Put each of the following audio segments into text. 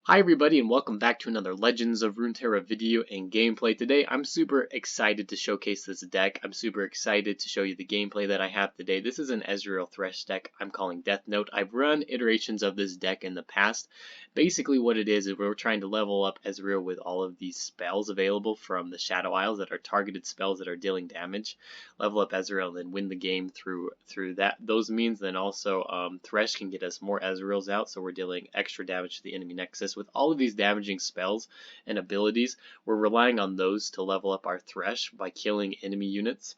Hi everybody and welcome back to another Legends of Runeterra video and gameplay. Today I'm super excited to showcase this deck. I'm super excited to show you the gameplay that I have today. This is an EZREAL Thresh deck I'm calling Death Note. I've run iterations of this deck in the past. Basically what it is we're trying to level up EZREAL with all of these spells available from the Shadow Isles that are targeted spells that are dealing damage. Level up EZREAL and then win the game through those means. Then also Thresh can get us more EZREALs out, so we're dealing extra damage to the enemy Nexus. With all of these damaging spells and abilities, we're relying on those to level up our Thresh by killing enemy units.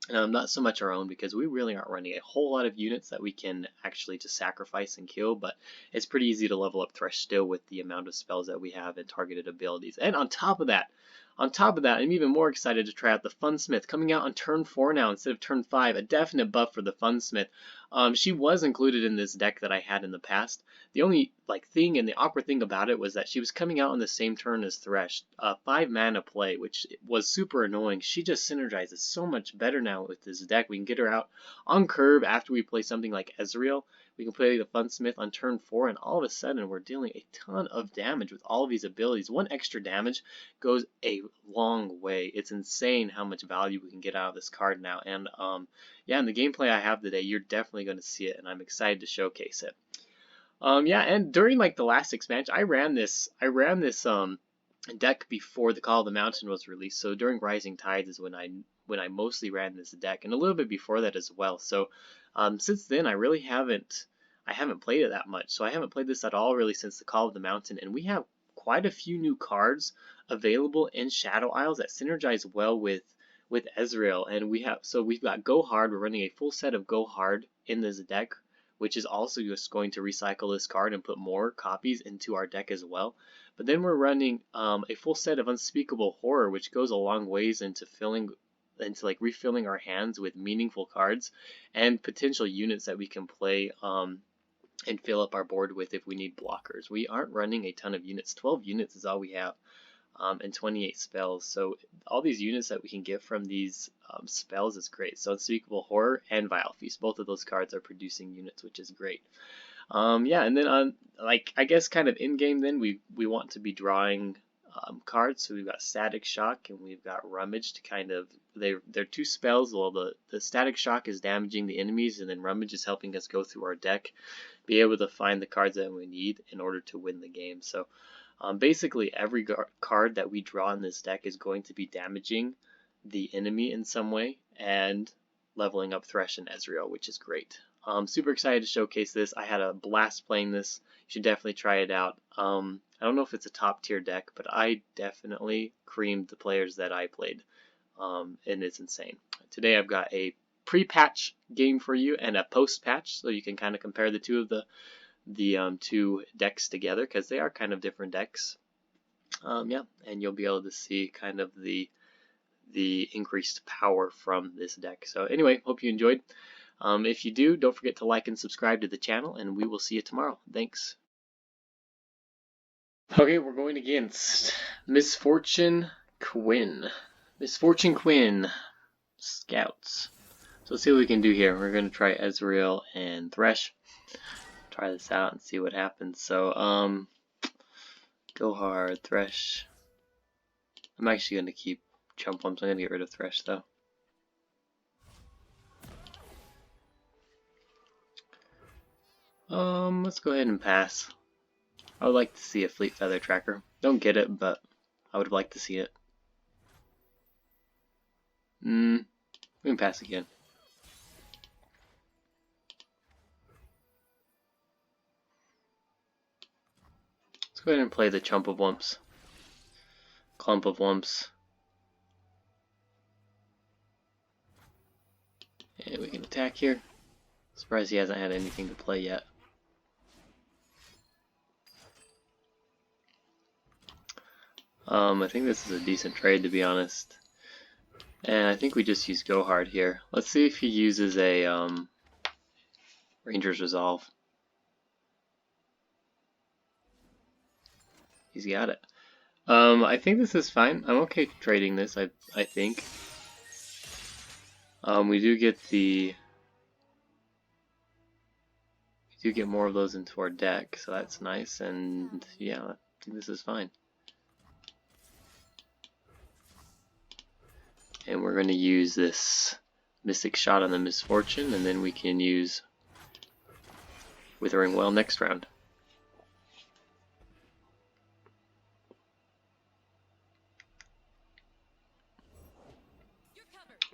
Not so much our own, because we really aren't running a whole lot of units that we can actually just sacrifice and kill, but it's pretty easy to level up Thresh still with the amount of spells that we have and targeted abilities. And on top of that, I'm even more excited to try out the Funsmith, coming out on turn 4 now instead of turn 5, a definite buff for the Funsmith. She was included in this deck that I had in the past. The only thing and the awkward thing about it was that she was coming out on the same turn as Thresh, 5 mana play, which was super annoying. She just synergizes so much better now with this deck. We can get her out on curve after we play something like EZREAL. We can play the Funsmith on turn 4, and all of a sudden we're dealing a ton of damage with all of these abilities. One extra damage goes a long way. It's insane how much value we can get out of this card now. And yeah, in the gameplay I have today, you're definitely going to see it, and I'm excited to showcase it. Yeah, and during the last expansion, I ran this deck before the Call of the Mountain was released. So during Rising Tides is when I mostly ran this deck, and a little bit before that as well. So since then I really haven't played it that much. So I haven't played this at all really since the Call of the Mountain, and we have quite a few new cards available in Shadow Isles that synergize well with EZREAL. And we've got Go Hard. We're running a full set of Go Hard in this deck, which is also just going to recycle this card and put more copies into our deck as well. But then we're running a full set of Unspeakable Horror, which goes a long ways into refilling our hands with meaningful cards and potential units that we can play and fill up our board with if we need blockers. We aren't running a ton of units. 12 units is all we have, and 28 spells. So all these units that we can get from these spells is great. So Unspeakable Horror and Vile Feast, both of those cards are producing units, which is great. Yeah, and then on I guess kind of in game, then we want to be drawing cards. So we've got Static Shock and we've got Rummage to kind of they're two spells. Well, the Static Shock is damaging the enemies, and then Rummage is helping us go through our deck, be able to find the cards that we need in order to win the game. So basically every card that we draw in this deck is going to be damaging the enemy in some way and leveling up Thresh and EZREAL, which is great. Super excited to showcase this. I had a blast playing this. You should definitely try it out. I don't know if it's a top tier deck, but I definitely creamed the players that I played, and it's insane. Today I've got a pre-patch game for you and a post-patch, so you can kind of compare the two of the two decks together, because they are kind of different decks. Yeah, and you'll be able to see kind of the increased power from this deck. So anyway, hope you enjoyed. If you do, don't forget to like and subscribe to the channel, and we will see you tomorrow. Thanks. Okay, we're going against Misfortune Quinn. Misfortune Quinn Scouts. So let's see what we can do here. We're going to try EZREAL and Thresh. Try this out and see what happens. So, Go Hard, Thresh. I'm actually going to keep Chump Lumps. I'm going to get rid of Thresh though. Let's go ahead and pass. I would like to see a Fleet Feather Tracker. Don't get it, but I would like to see it. We can pass again. Let's go ahead and play the Clump of Lumps. And we can attack here. Surprised he hasn't had anything to play yet. I think this is a decent trade, to be honest. And I think we just use Go Hard here. Let's see if he uses a Ranger's Resolve. He's got it. I think this is fine. I'm okay trading this, I think. We do get the do get more of those into our deck, so that's nice. And yeah, I think this is fine. And we're going to use this Mystic Shot on the Misfortune, and then we can use Withering Well next round.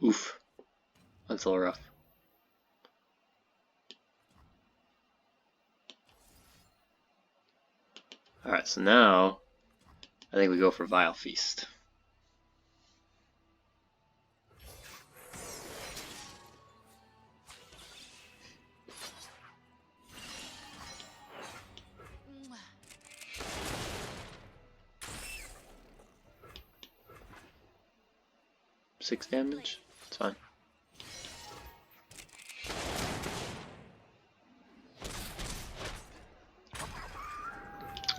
Oof, that's a little rough. Alright, so now I think we go for Vile Feast. Six damage? It's fine.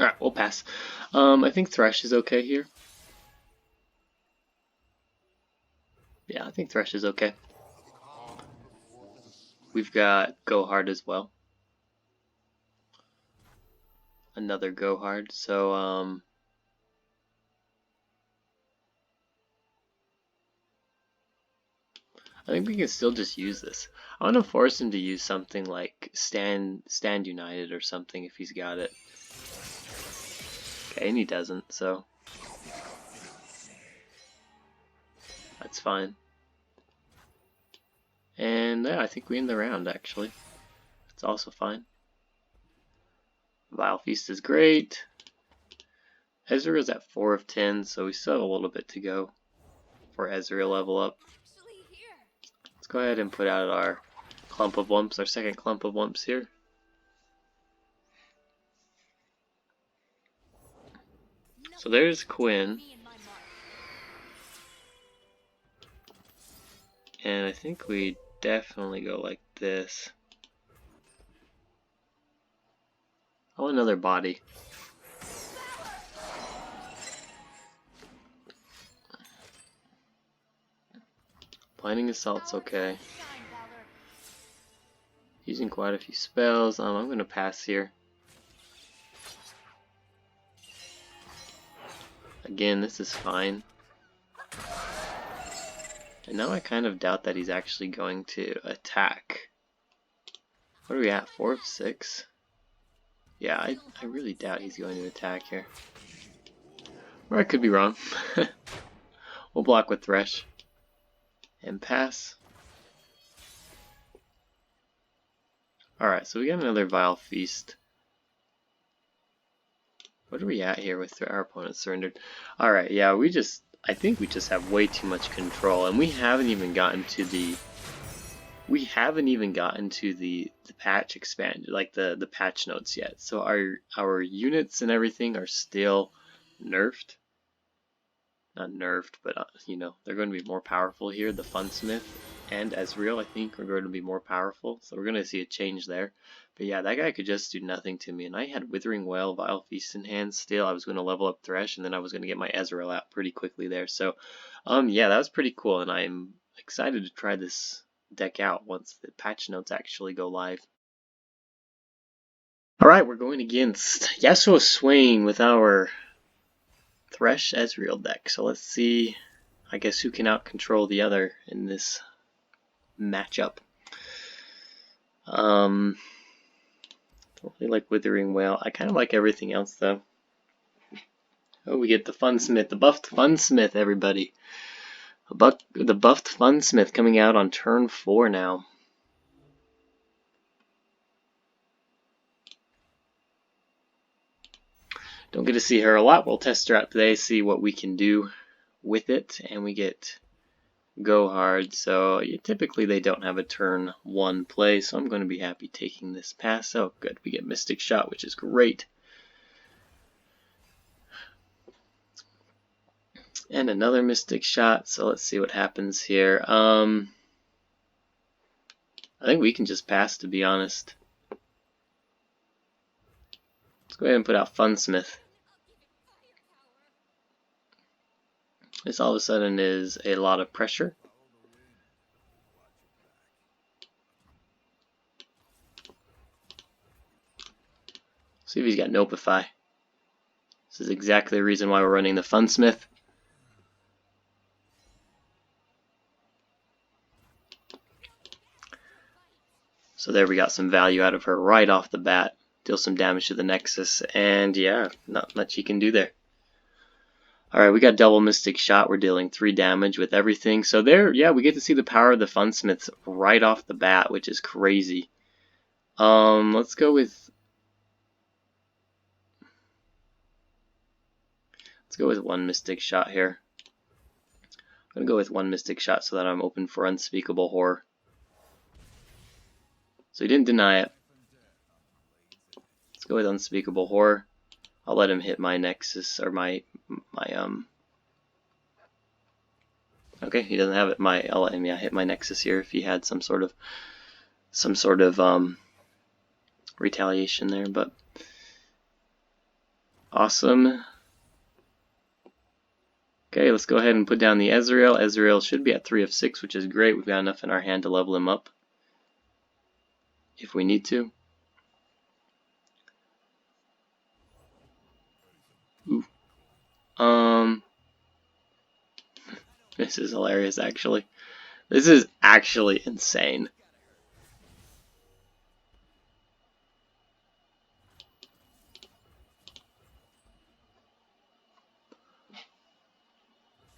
Alright, we'll pass. I think Thresh is okay here. Yeah, I think Thresh is okay. We've got Go Hard as well. Another Go Hard, so I think we can still just use this. I want to force him to use something like Stand United or something if he's got it. Okay, and he doesn't, so that's fine. And yeah, I think we end the round actually. It's also fine. Vile Feast is great. Ezreal's at 4 of 10, so we still have a little bit to go for Ezreal level up. Let's go ahead and put out our clump of wumps, our second clump of wumps here. So there's Quinn. And I think we definitely go like this. Oh, another body. Blinding Assault's okay. Using quite a few spells. I'm going to pass here. Again, this is fine. And now I kind of doubt that he's actually going to attack. What are we at? 4 of 6? Yeah, I really doubt he's going to attack here. Or I could be wrong. We'll block with Thresh. And pass. Alright, so we got another Vile Feast. What are we at here with our opponent surrendered? Alright, yeah, I think we just have way too much control, and we haven't even gotten to the patch expanded, like the patch notes yet. So our units and everything are still nerfed. Not nerfed, but you know, they're going to be more powerful here. The Funsmith and Ezreal, I think, are going to be more powerful. So we're going to see a change there. But yeah, that guy could just do nothing to me. And I had Withering Well, Vile Feast in hand still. I was going to level up Thresh, and then I was going to get my Ezreal out pretty quickly there. So yeah, that was pretty cool, and I'm excited to try this deck out once the patch notes actually go live. Alright, we're going against Yasuo Swain with our Thresh Ezreal deck. So let's see, I guess, who can out control the other in this matchup. Don't really like Withering Well. I kind of like everything else though. Oh, we get the Funsmith, the buffed Funsmith, everybody. The buffed Funsmith coming out on turn 4 now. Don't get to see her a lot. We'll test her out today, see what we can do with it, and we get Go Hard. So yeah, typically they don't have a turn 1 play, so I'm going to be happy taking this pass. Oh, good. We get Mystic Shot, which is great. And another Mystic Shot, so let's see what happens here. I think we can just pass, to be honest. Let's go ahead and put out Funsmith. This all of a sudden is a lot of pressure. See if he's got Notify. This is exactly the reason why we're running the Funsmith. So there we got some value out of her right off the bat. Deal some damage to the Nexus, and yeah, not much he can do there. Alright, we got double Mystic Shot. We're dealing 3 damage with everything. So there, yeah, we get to see the power of the Funsmiths right off the bat, which is crazy. Let's go with... Let's go with 1 Mystic Shot here. I'm going to go with 1 Mystic Shot so that I'm open for Unspeakable Horror. So he didn't deny it. Let's go with Unspeakable Horror. I'll let him hit my Nexus, or my okay, he doesn't have it. I'll let him, yeah, hit my Nexus here if he had some sort of retaliation there, but awesome. Okay, let's go ahead and put down the EZREAL. EZREAL should be at 3 of 6, which is great. We've got enough in our hand to level him up if we need to. Ooh. This is hilarious, actually. This is actually insane.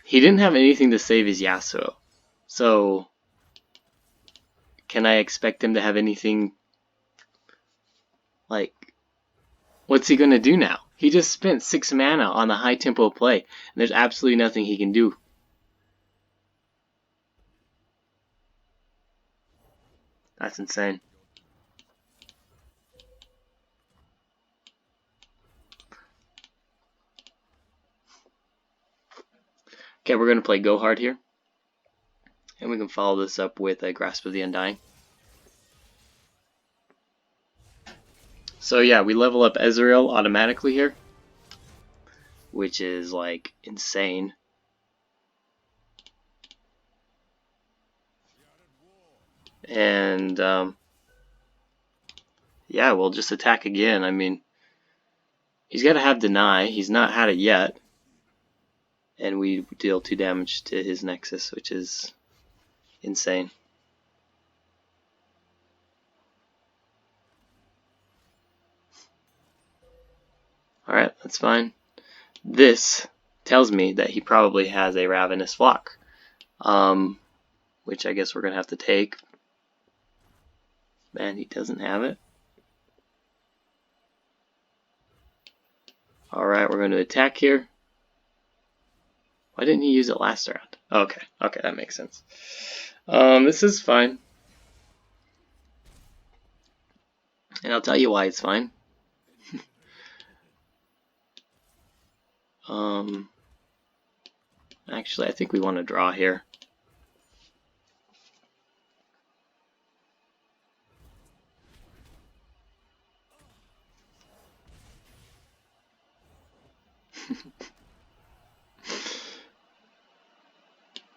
He didn't have anything to save his Yasuo. So, can I expect him to have anything? Like, what's he gonna do now? He just spent 6 mana on the high tempo play, and there's absolutely nothing he can do. That's insane. Okay, we're gonna play Go Hard here, and we can follow this up with a Grasp of the Undying. So yeah, we level up EZREAL automatically here, which is like insane. And yeah, we'll just attack again. I mean, he's got to have Deny. He's not had it yet. And we deal 2 damage to his Nexus, which is insane. Alright, that's fine. This tells me that he probably has a Ravenous Flock, which I guess we're going to have to take. Man, he doesn't have it. Alright, we're going to attack here. Why didn't he use it last round? Okay, that makes sense. This is fine. And I'll tell you why it's fine. Actually, I think we want to draw here.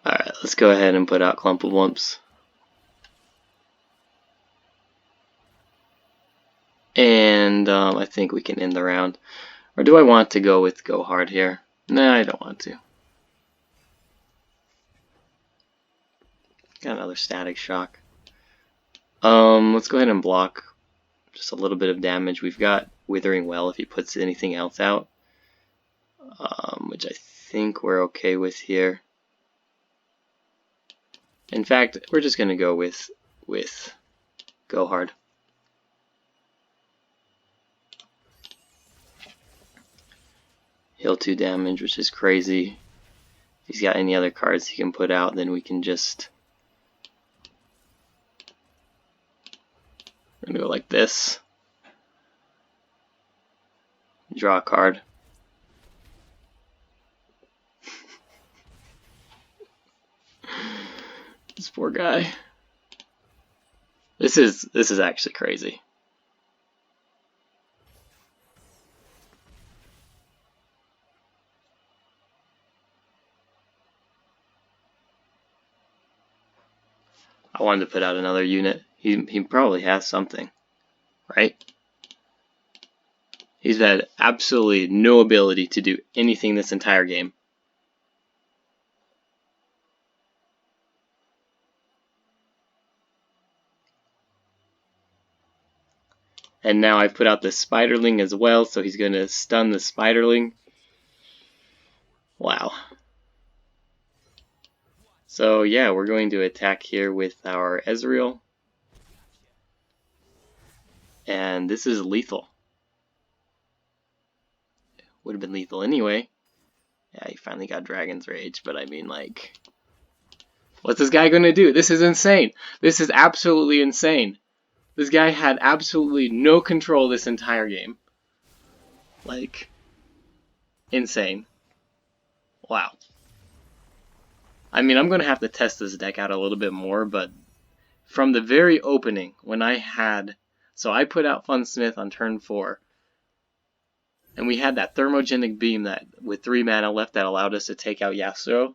Alright, let's go ahead and put out Clump of Wumps. And I think we can end the round. Or do I want to go with Go Hard here? Nah, I don't want to. Got another Static Shock. Let's go ahead and block just a little bit of damage. We've got Withering Well if he puts anything else out, which I think we're okay with here. In fact, we're just going to go with Go Hard. Heal 2 damage, which is crazy. If he's got any other cards he can put out, then we can just... We're going to go like this. Draw a card. This poor guy. This is actually crazy. I wanted to put out another unit. He probably has something, right? He's had absolutely no ability to do anything this entire game. And now I put out the Spiderling as well, so he's going to stun the Spiderling. Wow. So yeah, we're going to attack here with our Ezreal. And this is lethal. Would have been lethal anyway. Yeah, he finally got Dragon's Rage, but I mean, like, what's this guy gonna do? This is insane. This is absolutely insane. This guy had absolutely no control this entire game. Like, insane. Wow. I mean, I'm gonna have to test this deck out a little bit more, but from the very opening, when I had... So I put out Funsmith on turn 4, and we had that thermogenic beam that with 3 mana left that allowed us to take out Yasuo.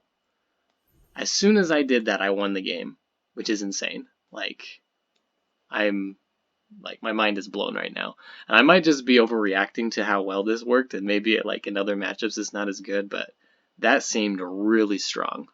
As soon as I did that, I won the game, which is insane. Like, my mind is blown right now. And I might just be overreacting to how well this worked, and maybe in other matchups it's not as good, but that seemed really strong.